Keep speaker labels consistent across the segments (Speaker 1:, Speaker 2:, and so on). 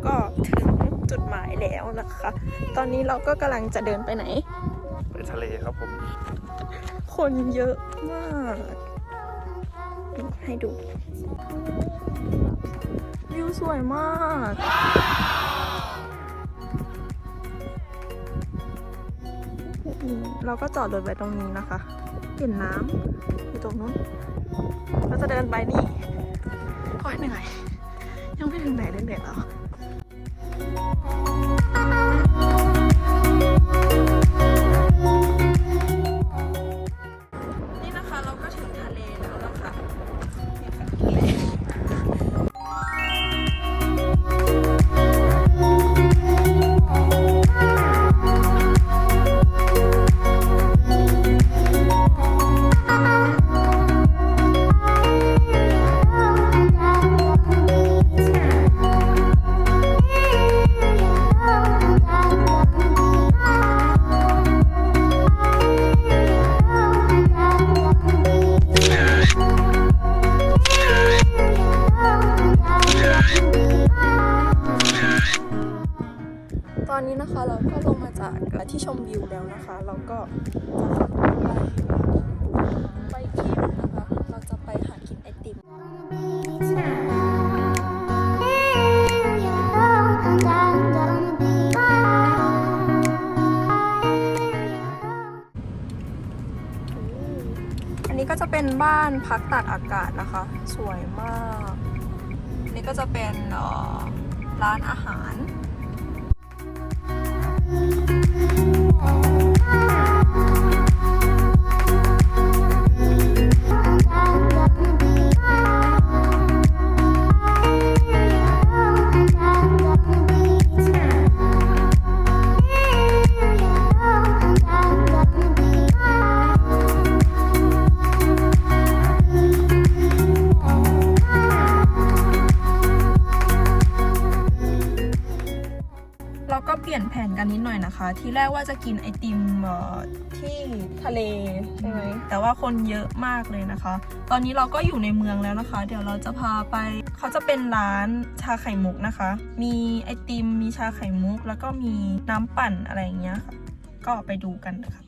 Speaker 1: ก็ถึงจุดหมายแล้วนะคะ ตอนนี้เราก็กำลังจะเดินไปไหน
Speaker 2: ไปทะเลครับผม
Speaker 1: คนเยอะมากให้ดูวิวสวยมากเราก็จอดรถไว้ตรงนี้นะคะเห็นน้ำอยู่ตรงนู้นเราจะเดินไปนี่ก็เหนื่อยยังไม่ถึงไหนเลยเหนื่อยแล้วนี่นะคะเราก็ถึงทะเลแล้วนะคะนี่ค่ะทะเลตอนนี้นะคะเราก็ลงมาจากที่ชมวิวแล้วนะคะเราก็จะไปกินนะคะเราจะไปหากินไอติมอันนี้ก็จะเป็นบ้านพักตากอากาศนะคะสวยมากอันนี้ก็จะเป็นร้านอาหารเราก็เปลี่ยนแผนกันนิดหน่อยนะคะที่แรกว่าจะกินไอติมที่ทะเลใช่ไหมแต่ว่าคนเยอะมากเลยนะคะตอนนี้เราก็อยู่ในเมืองแล้วนะคะเดี๋ยวเราจะพาไปเขาจะเป็นร้านชาไข่มุกนะคะมีไอติมมีชาไข่มุกแล้วก็มีน้ำปั่นอะไรอย่างเงี้ยค่ะก็ไปดูกันนะคะ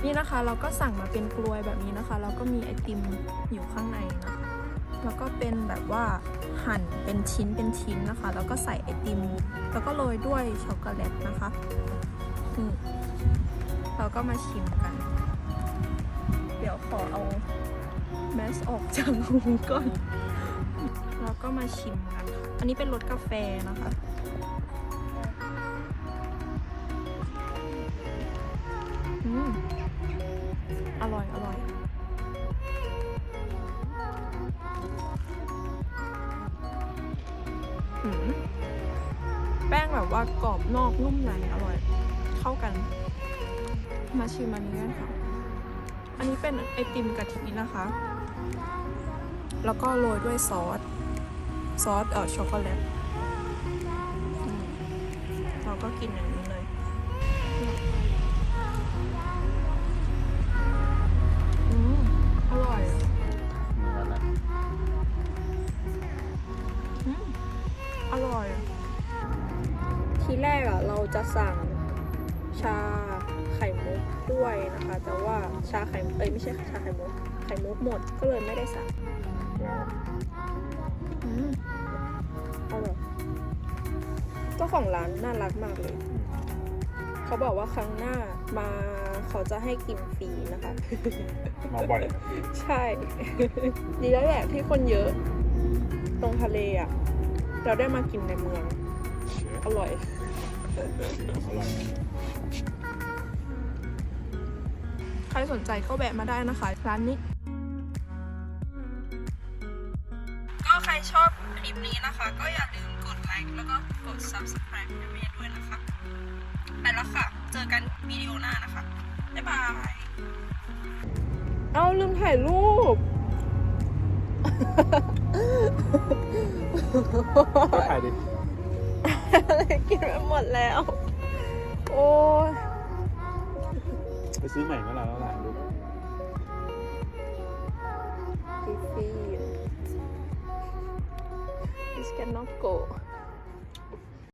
Speaker 1: นี่นะคะเราก็สั่งมาเป็นกลวยแบบนี้นะคะแล้วก็มีไอติมอยู่ข้างในนะคะแล้วก็เป็นแบบว่าหั่นเป็นชิ้นนะคะแล้วก็ใส่ไอติมแล้วก็โรยด้วยช็อกโกแลตนะคะเราก็มาชิมกันเดี๋ยวขอเอาแมสออกจากหูก่อนแล้วก็มาชิมกันค่ะอันนี้เป็นรสกาแฟนะคะอร่อยแป้งแบบว่ากรอบนอกนุ่มในอร่อยเข้ากันมาชิมอันนี้กันค่ะอันนี้เป็นไอติมกะทินะคะแล้วก็โรยด้วยซอสช็อกโกแลตเราก็กินอย่างนี้เลยอร่อยอร่อยทีแรกเราจะสั่งชาไข่มุกด้วยนะคะแต่ว่าชาไข่ไม่ใช่ชาไข่มุกหมดก็เลยไม่ได้สั่งอร่อยเจ้าของร้านน่ารักมากเลยเขาบอกว่าครั้งหน้ามาเขาจะให้กินฟรีนะคะ
Speaker 2: มาบ่อย
Speaker 1: ใช่ ดีแล้วแหละที่คนเยอะตรงทะเลเราได้มากินในเมืองอร่อยใครสนใจก็แวะมาได้นะคะร้านนี้ก็ใครชอบคลิปนี้นะคะก็อย่าลืมกดไลค์แล้วก็กด subscribe ให้เมย์ด้วยนะคะไปแล้วค่ะเจอกันวิดีโอหน้านะคะบ๊ายบายเอาลืมถ่ายรูป
Speaker 2: ก็ถ่ายดิ
Speaker 1: กินไปหมดแล้วโอ้ย
Speaker 2: ไปซื้อใหม่เมื่อไหร่แล้วถ่ายรูป
Speaker 1: This cannot go